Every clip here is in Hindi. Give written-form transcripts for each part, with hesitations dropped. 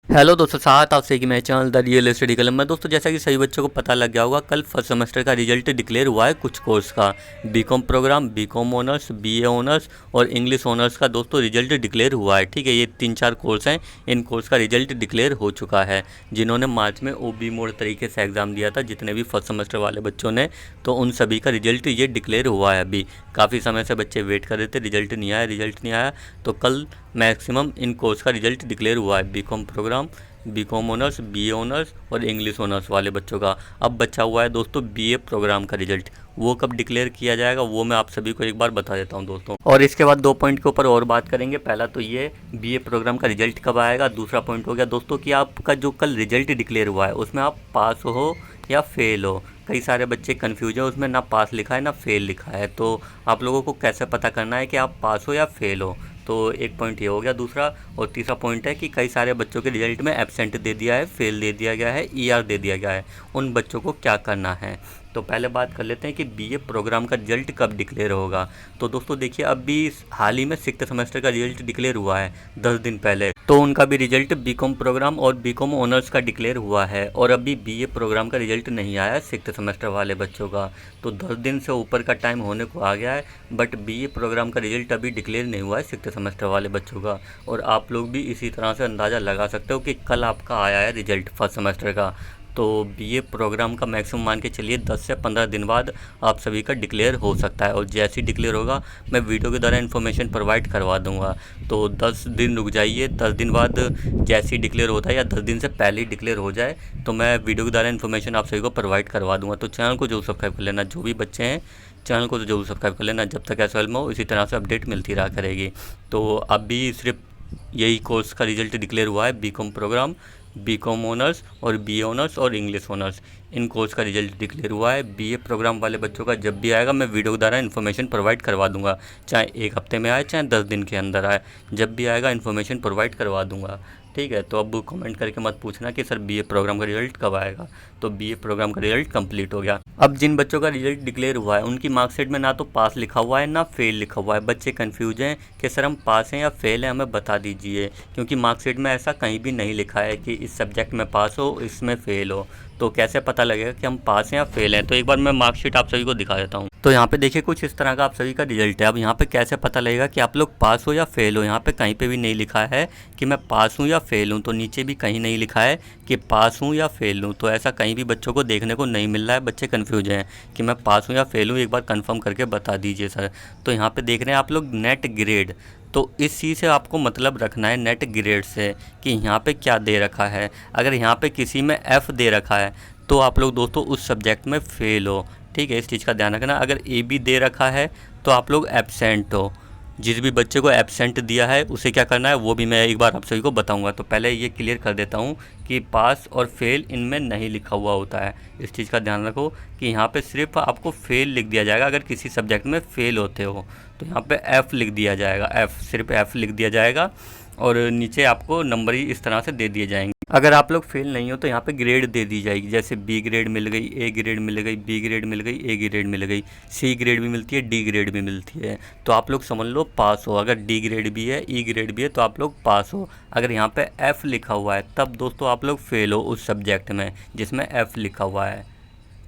हेलो दोस्तों, साथ आपसे कि मैं चैनल द रियल स्टडी कलम में। दोस्तों, जैसा कि सभी बच्चों को पता लग गया होगा, कल फर्स्ट सेमेस्टर का रिजल्ट डिक्लेयर हुआ है कुछ कोर्स का। B Com programme, B Com honours, BA honours और इंग्लिश ऑनर्स का दोस्तों रिजल्ट डिक्लेयर हुआ है। ठीक है, ये 3-4 कोर्स हैं, इन कोर्स का रिजल्ट डिक्लेयर हो चुका है। जिन्होंने मार्च में ओबी मोड तरीके से एग्ज़ाम दिया था, जितने भी फर्स्ट सेमेस्टर वाले बच्चों ने, तो उन सभी का रिजल्ट ये डिक्लेयर हुआ है। अभी काफ़ी समय से बच्चे वेट कर रहे थे, रिजल्ट नहीं आया। तो कल मैक्सिमम इन कोर्स का रिजल्ट डिक्लेयर हुआ है। B Com programme, B Com honours, BA honours और इंग्लिश ऑनर्स वाले बच्चों का। अब बचा हुआ है दोस्तों बीए प्रोग्राम का रिजल्ट। वो कब डिक्लेयर किया जाएगा वो मैं आप सभी को एक बार बता देता हूं दोस्तों, और इसके बाद 2 पॉइंट के ऊपर और बात करेंगे। पहला तो ये बीए प्रोग्राम का रिजल्ट कब आएगा। दूसरा पॉइंट हो गया दोस्तों कि आपका जो कल रिजल्ट डिक्लेयर हुआ है उसमें आप पास हो या फेल हो। कई सारे बच्चे कन्फ्यूज हैं, उसमें ना पास लिखा है ना फेल लिखा है, तो आप लोगों को कैसे पता करना है कि आप पास हो या फेल हो। तो एक पॉइंट ये हो गया। दूसरा और तीसरा पॉइंट है कि कई सारे बच्चों के रिजल्ट में एब्सेंट दे दिया है, फेल दे दिया गया है, ईआर दे दिया गया है। उन बच्चों को क्या करना है। तो पहले बात कर लेते हैं कि बीए प्रोग्राम का रिजल्ट कब डिक्लेयर होगा। तो दोस्तों देखिए, अभी हाल ही में 6th सेमेस्टर का रिजल्ट डिक्लेयर हुआ है 10 दिन पहले। तो उनका भी रिजल्ट बीकॉम प्रोग्राम और बीकॉम ऑनर्स का डिक्लेयर हुआ है, और अभी बीए प्रोग्राम का रिजल्ट नहीं आया है 6th सेमेस्टर वाले बच्चों का। तो 10 दिन से ऊपर का टाइम होने को आ गया है, बट बीए प्रोग्राम का रिजल्ट अभी डिक्लेयर नहीं हुआ है 6th सेमेस्टर वाले बच्चों का। और आप लोग भी इसी तरह से अंदाज़ा लगा सकते हो कि कल आपका आया है रिजल्ट फर्स्ट सेमेस्टर का। तो बीए प्रोग्राम का मैक्सिमम मान के चलिए 10 से 15 दिन बाद आप सभी का डिक्लेयर हो सकता है, और जैसे ही डिक्लेयर होगा मैं वीडियो के द्वारा इन्फॉर्मेशन प्रोवाइड करवा दूंगा। तो 10 दिन रुक जाइए, 10 दिन बाद जैसे ही डिक्लेयर होता है या 10 दिन से पहले ही डिक्लेयर हो जाए तो मैं वीडियो के द्वारा इन्फॉर्मेशन आप सभी को प्रोवाइड करवा दूंगा। तो चैनल को जरूर सब्सक्राइब कर लेना, जो भी बच्चे हैं चैनल को तो जरूर सब्सक्राइब कर लेना। जब तक ऐसा हो इसी तरह से अपडेट मिलती रहा करेगी। तो अभी सिर्फ यही कोर्स का रिजल्ट डिक्लेयर हुआ है, बीकॉम प्रोग्राम, बीकॉम ऑनर्स और बीए ऑनर्स और इंग्लिश ऑनर्स। इन कोर्स का रिजल्ट डिक्लेयर हुआ है। बीए प्रोग्राम वाले बच्चों का जब भी आएगा मैं वीडियो के द्वारा इन्फॉर्मेशन प्रोवाइड करवा दूंगा, चाहे 1 हफ्ते में आए चाहे 10 दिन के अंदर आए, जब भी आएगा इन्फॉर्मेशन प्रोवाइड करवा दूंगा। ठीक है, तो अब कमेंट करके मत पूछना कि सर बीए प्रोग्राम का रिजल्ट कब आएगा। तो बीए प्रोग्राम का रिजल्ट कंप्लीट हो गया। अब जिन बच्चों का रिजल्ट डिक्लेयर हुआ है उनकी मार्कशीट में ना तो पास लिखा हुआ है ना फेल लिखा हुआ है। बच्चे कंफ्यूज हैं कि सर हम पास हैं या फेल हैं, हमें बता दीजिए, क्योंकि मार्कशीट में ऐसा कहीं भी नहीं लिखा है कि इस सब्जेक्ट में पास हो, इसमें फेल हो। तो कैसे पता लगेगा कि हम पास हैं या फेल हैं। तो एक बार मैं मार्कशीट आप सभी को दिखा देता हूँ। तो यहाँ पे देखिए कुछ इस तरह का आप सभी का रिजल्ट है। अब यहाँ पे कैसे पता लगेगा कि आप लोग पास हो या फेल हो। यहाँ पे कहीं पे भी नहीं लिखा है कि मैं पास हूँ या फेल हूँ, तो नीचे भी कहीं नहीं लिखा है कि पास हूँ या फेल हूँ। तो ऐसा कहीं भी बच्चों को देखने को नहीं मिल रहा है। बच्चे कन्फ्यूज हैं कि मैं पास हूँ या फेल हूँ, एक बार कंफर्म करके बता दीजिए सर। तो यहाँ पे देख रहे हैं आप लोग नेट ग्रेड। तो इस चीज़ से आपको मतलब रखना है नेट ग्रेड से, कि यहाँ पे क्या दे रखा है। अगर यहाँ पे किसी में F दे रखा है तो आप लोग दोस्तों उस सब्जेक्ट में फेल हो। ठीक है, इस चीज़ का ध्यान रखना। अगर ए बी दे रखा है तो आप लोग एब्सेंट हो। जिस भी बच्चे को एब्सेंट दिया है उसे क्या करना है वो भी मैं एक बार आप सभी को बताऊंगा। तो पहले ये क्लियर कर देता हूँ कि पास और फेल इनमें नहीं लिखा हुआ होता है। इस चीज़ का ध्यान रखो कि यहाँ पे सिर्फ आपको फेल लिख दिया जाएगा। अगर किसी सब्जेक्ट में फेल होते हो तो यहाँ पे F लिख दिया जाएगा, F सिर्फ F लिख दिया जाएगा, और नीचे आपको नंबर ही इस तरह से दे दिए जाएंगे। अगर आप लोग फेल नहीं हो तो यहाँ पे ग्रेड दे दी जाएगी, जैसे बी ग्रेड मिल गई, ए ग्रेड मिल गई, बी ग्रेड मिल गई, ए ग्रेड मिल गई, सी ग्रेड भी मिलती है, डी ग्रेड भी मिलती है। तो आप लोग समझ लो पास हो। अगर डी ग्रेड भी है, ई ग्रेड भी है, तो आप लोग पास हो। अगर यहाँ पे एफ़ लिखा हुआ है तब दोस्तों आप लोग फेल हो उस सब्जेक्ट में जिसमें एफ़ लिखा हुआ है।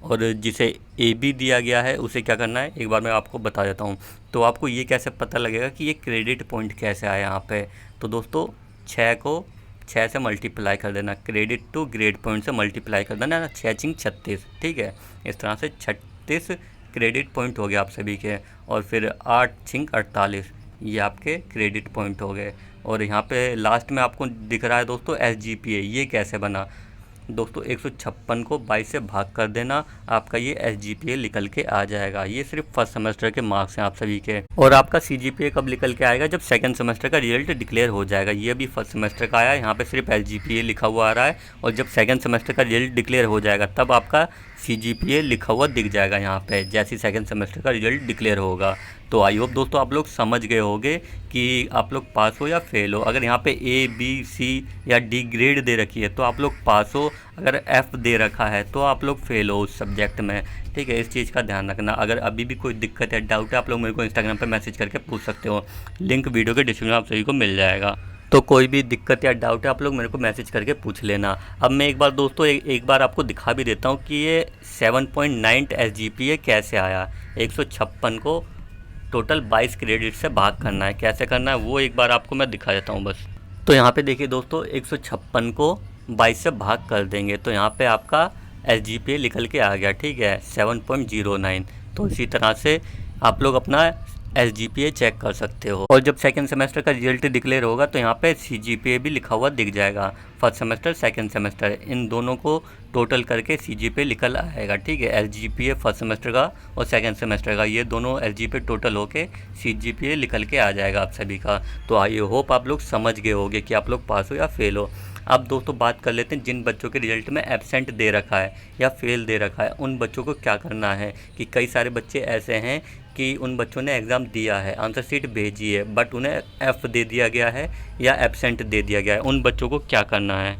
और जिसे ए बी दिया गया है उसे क्या करना है एक बार मैं आपको बता देता हूँ। तो आपको ये कैसे पता लगेगा कि ये क्रेडिट पॉइंट कैसे आया यहाँ पे। तो दोस्तों 6 को 6 से मल्टीप्लाई कर देना, क्रेडिट टू ग्रेड पॉइंट से मल्टीप्लाई कर देना ना, 6×6 = 36। ठीक है, इस तरह से 36 क्रेडिट पॉइंट हो गए आप सभी के। और फिर 8×6 = 48, ये आपके क्रेडिट पॉइंट हो गए। और यहाँ पे लास्ट में आपको दिख रहा है दोस्तों SGPA। ये कैसे बना दोस्तों, 156 को 22 से भाग कर देना, आपका ये SGPA निकल के आ जाएगा। ये सिर्फ फर्स्ट सेमेस्टर के मार्क्स हैं आप सभी के। और आपका CGPA कब निकल के आएगा, जब सेकंड सेमेस्टर का रिजल्ट डिक्लेयर हो जाएगा। ये भी फर्स्ट सेमेस्टर का आया, यहाँ पे सिर्फ SGPA लिखा हुआ आ रहा है, और जब सेकंड सेमेस्टर का रिजल्ट डिक्लेयर हो जाएगा तब आपका CGPA लिखा हुआ दिख जाएगा यहाँ पे, जैसे सेकंड सेमेस्टर का रिजल्ट डिक्लेयर होगा। तो आई होप दोस्तों आप लोग समझ गए होंगे कि आप लोग पास हो या फेल हो। अगर यहाँ पे A B C या D ग्रेड दे रखी है तो आप लोग पास हो, अगर F दे रखा है तो आप लोग फेल हो उस सब्जेक्ट में। ठीक है, इस चीज़ का ध्यान रखना। अगर अभी भी कोई दिक्कत या डाउट है आप लोग मेरे को इंस्टाग्राम पर मैसेज करके पूछ सकते हो, लिंक वीडियो के डिस्क्रिप्शन में आप सभी को मिल जाएगा। तो कोई भी दिक्कत या डाउट है आप लोग मेरे को मैसेज करके पूछ लेना। अब मैं एक बार दोस्तों एक बार आपको दिखा भी देता हूँ कि ये 7.9 SGPA कैसे आया। 156 को टोटल 22 क्रेडिट से भाग करना है, कैसे करना है वो एक बार आपको मैं दिखा देता हूँ बस। तो यहाँ पे देखिए दोस्तों 156 को 22 से भाग कर देंगे तो यहाँ पे आपका SGPA निकल के आ गया, ठीक है 7.09। तो इसी तरह से आप लोग अपना SGPA चेक कर सकते हो। और जब सेकंड सेमेस्टर का रिजल्ट डिक्लेयर होगा तो यहाँ पे CGPA भी लिखा हुआ दिख जाएगा। फर्स्ट सेमेस्टर सेकंड सेमेस्टर इन दोनों को टोटल करके CGPA निकल आएगा, ठीक है। SGPA फर्स्ट सेमेस्टर का और सेकंड सेमेस्टर का ये दोनों SGPA टोटल होके CGPA निकल के आ जाएगा आप सभी का। तो आई होप आप लोग समझ गए होंगे कि आप लोग पास हो या फेल हो। अब दोस्तों बात कर लेते हैं जिन बच्चों के रिजल्ट में एब्सेंट दे रखा है या फेल दे रखा है उन बच्चों को क्या करना है। कि कई सारे बच्चे ऐसे हैं कि उन बच्चों ने एग्ज़ाम दिया है, आंसर शीट भेजी है, बट उन्हें F दे दिया गया है या एब्सेंट दे दिया गया है। उन बच्चों को क्या करना है,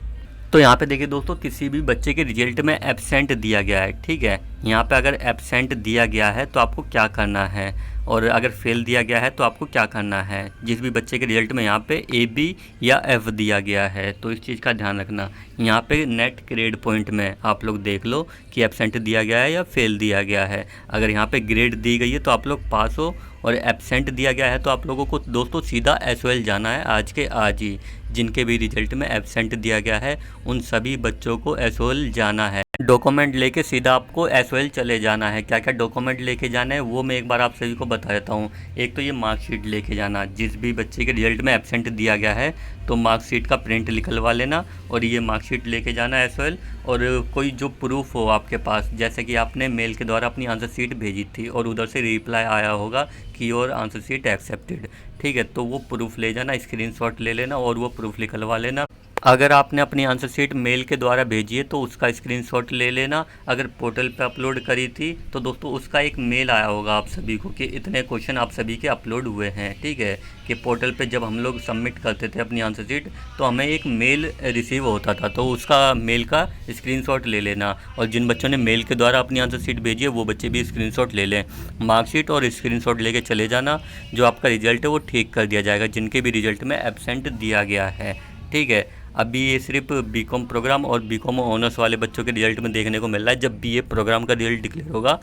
तो यहाँ पे देखिए दोस्तों किसी भी बच्चे के रिजल्ट में एब्सेंट दिया गया है, ठीक है। यहाँ पे अगर एब्सेंट दिया गया है तो आपको क्या करना है, और अगर फेल दिया गया है तो आपको क्या करना है। जिस भी बच्चे के रिजल्ट में यहाँ पे AB या F दिया गया है तो इस चीज़ का ध्यान रखना। यहाँ पे नेट ग्रेड पॉइंट में आप लोग देख लो कि एब्सेंट दिया गया है या फेल दिया गया है। अगर यहाँ पे ग्रेड दी गई है तो आप लोग पास हो, और एब्सेंट दिया गया है तो आप लोगों को दोस्तों सीधा SOL जाना है आज के आज ही। जिनके भी रिजल्ट में एब्सेंट दिया गया है उन सभी बच्चों को SOL जाना है। डॉक्यूमेंट लेके सीधा आपको SOL चले जाना है। क्या क्या डॉक्यूमेंट लेके जाना है वो मैं एक बार आप सभी को बता देता हूँ। एक तो ये मार्कशीट लेके जाना, जिस भी बच्चे के रिजल्ट में एब्सेंट दिया गया है तो मार्कशीट का प्रिंट निकलवा लेना और ये मार्कशीट लेके जाना SOL। और कोई जो प्रूफ हो आपके पास, जैसे कि आपने मेल के द्वारा अपनी आंसर शीट भेजी थी और उधर से रिप्लाई आया होगा कि योर आंसर शीट एक्सेप्टेड, ठीक है। तो वो प्रूफ ले जाना, स्क्रीनशॉट ले लेना और वो प्रूफ निकलवा लेना। अगर आपने अपनी आंसर शीट मेल के द्वारा भेजी है तो उसका स्क्रीनशॉट ले लेना। अगर पोर्टल पे अपलोड करी थी तो दोस्तों उसका एक मेल आया होगा आप सभी को कि इतने क्वेश्चन आप सभी के अपलोड हुए हैं, ठीक है। कि पोर्टल पे जब हम लोग सबमिट करते थे अपनी आंसर शीट तो हमें एक मेल रिसीव होता था, तो उसका मेल का स्क्रीनशॉट ले लेना। और जिन बच्चों ने मेल के द्वारा अपनी आंसर शीट भेजी है वो बच्चे भी स्क्रीनशॉट ले लें। मार्कशीट और स्क्रीनशॉट लेके चले जाना, जो आपका रिजल्ट है वो ठीक कर दिया जाएगा जिनके भी रिजल्ट में एब्सेंट दिया गया है, ठीक है। अभी ये सिर्फ BCom प्रोग्राम और BCom ऑनर्स वाले बच्चों के रिजल्ट में देखने को मिल रहा है। जब BA प्रोग्राम का रिजल्ट डिक्लेयर होगा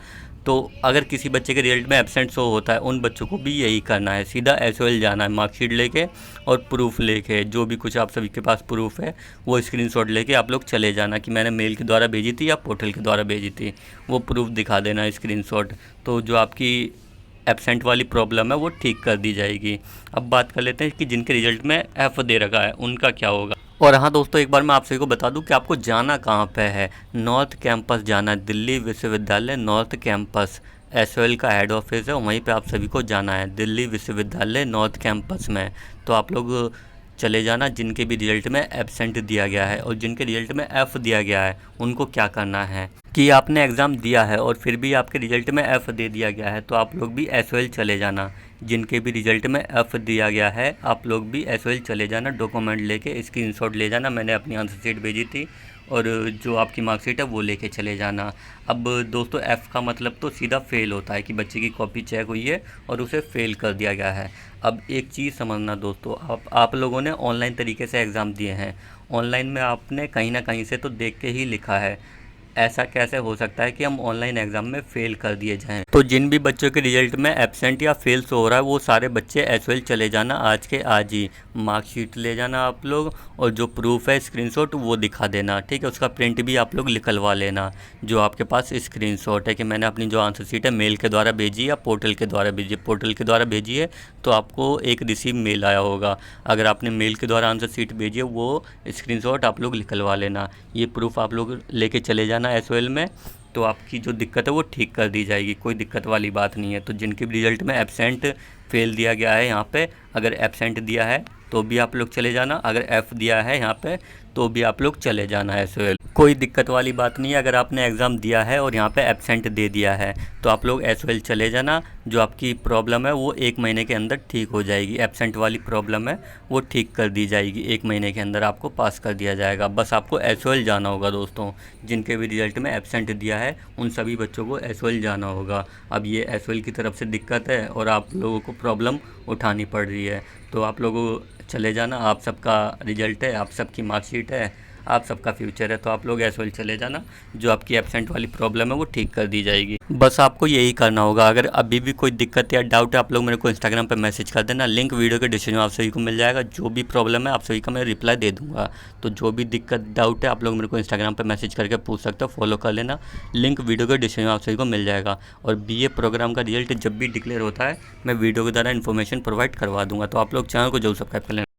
तो अगर किसी बच्चे के रिजल्ट में एब्सेंट शो होता है उन बच्चों को भी यही करना है, सीधा SOL जाना है मार्कशीट लेके और प्रूफ लेके। जो भी कुछ आप सभी के पास प्रूफ है वो स्क्रीनशॉट लेके आप लोग चले जाना कि मैंने मेल के द्वारा भेजी थी या पोर्टल के द्वारा भेजी थी, वो प्रूफ दिखा देना स्क्रीनशॉट। तो जो आपकी एब्सेंट वाली प्रॉब्लम है वो ठीक कर दी जाएगी। अब बात कर लेते हैं कि जिनके रिजल्ट में F दे रखा है उनका क्या होगा। और हाँ दोस्तों एक बार मैं आप सभी को बता दूं कि आपको जाना कहाँ पे है। नॉर्थ कैंपस जाना है, दिल्ली विश्वविद्यालय नॉर्थ कैंपस SOL का हेड ऑफिस है, वहीं पे आप सभी को जाना है, दिल्ली विश्वविद्यालय नॉर्थ कैंपस में। तो आप लोग चले जाना जिनके भी रिजल्ट में एब्सेंट दिया गया है। और जिनके रिजल्ट में F दिया गया है उनको क्या करना है कि आपने एग्ज़ाम दिया है और फिर भी आपके रिजल्ट में F दे दिया गया है तो आप लोग भी SOL चले जाना। जिनके भी रिजल्ट में F दिया गया है आप लोग भी SOL चले जाना, डॉक्यूमेंट लेके स्क्रीनशॉट ले जाना। मैंने अपनी आंसर शीट भेजी थी और जो आपकी मार्कशीट है वो लेके चले जाना। अब दोस्तों F का मतलब तो सीधा फेल होता है कि बच्चे की कॉपी चेक हुई है और उसे फेल कर दिया गया है। अब एक चीज़ समझना दोस्तों, आप लोगों ने ऑनलाइन तरीके से एग्ज़ाम दिए हैं, ऑनलाइन में आपने कहीं ना कहीं से तो देख के ही लिखा है। ऐसा कैसे हो सकता है कि हम ऑनलाइन एग्ज़ाम में फ़ेल कर दिए जाएं। तो जिन भी बच्चों के रिजल्ट में एब्सेंट या फेल हो रहा है वो सारे बच्चे SOL चले जाना आज के आज ही। मार्कशीट ले जाना आप लोग और जो प्रूफ है स्क्रीनशॉट वो दिखा देना, ठीक है। उसका प्रिंट भी आप लोग निकलवा लेना जो आपके पास स्क्रीनशॉट है कि मैंने अपनी जो आंसर शीट है मेल के द्वारा भेजी या पोर्टल के द्वारा भेजी। पोर्टल के द्वारा भेजी है तो आपको एक रिसीव मेल आया होगा। अगर आपने मेल के द्वारा आंसर शीट भेजी है वो स्क्रीनशॉट आप लोग निकलवा लेना। ये प्रूफ आप लोग लेके चले जाना SOL में, तो आपकी जो दिक्कत है वो ठीक कर दी जाएगी, कोई दिक्कत वाली बात नहीं है। तो जिनके भी रिजल्ट में एब्सेंट फेल दिया गया है यहाँ पे, अगर एब्सेंट दिया है तो भी आप लोग चले जाना, अगर F दिया है यहाँ पे तो भी आप लोग चले जाना है SOL। कोई दिक्कत वाली बात नहीं है। अगर आपने एग्ज़ाम दिया है और यहाँ पे एब्सेंट दे दिया है तो आप लोग SOL चले जाना। जो आपकी प्रॉब्लम है वो 1 महीने के अंदर ठीक हो जाएगी। एब्सेंट वाली प्रॉब्लम है वो ठीक कर दी जाएगी, 1 महीने के अंदर आपको पास कर दिया जाएगा। बस आपको SOL जाना होगा दोस्तों। जिनके भी रिजल्ट में एब्सेंट दिया है उन सभी बच्चों को SOL जाना होगा। अब ये SOL की तरफ से दिक्कत है और आप लोगों को प्रॉब्लम उठानी पड़ रही है, तो आप लोगों चले जाना। आप सबका रिजल्ट है, आप सबकी मार्कशीट है, आप सबका फ्यूचर है, तो आप लोग एज वेल चले जाना। जो आपकी एब्सेंट वाली प्रॉब्लम है वो ठीक कर दी जाएगी। बस आपको यही करना होगा। अगर अभी भी कोई दिक्कत या डाउट है, आप लोग मेरे को इंस्टाग्राम पे मैसेज कर देना। लिंक वीडियो के डिस्क्रिप्शन में आप सभी को मिल जाएगा। जो भी प्रॉब्लम है आप सभी का मैं रिप्लाई दे दूंगा। तो जो भी दिक्कत डाउट है आप लोग मेरे को इंस्टाग्राम पे मैसेज करके पूछ सकते हो, फॉलो कर लेना। लिंक वीडियो के डिस्क्रिप्शन में आप सभी को मिल जाएगा। और BA प्रोग्राम का रिजल्ट जब भी डिक्लेयर होता है मैं वीडियो के द्वारा इन्फॉर्मेशन प्रोवाइड करवा दूंगा। तो आप लोग चैनल को जरूर सब्सक्राइब कर लेना।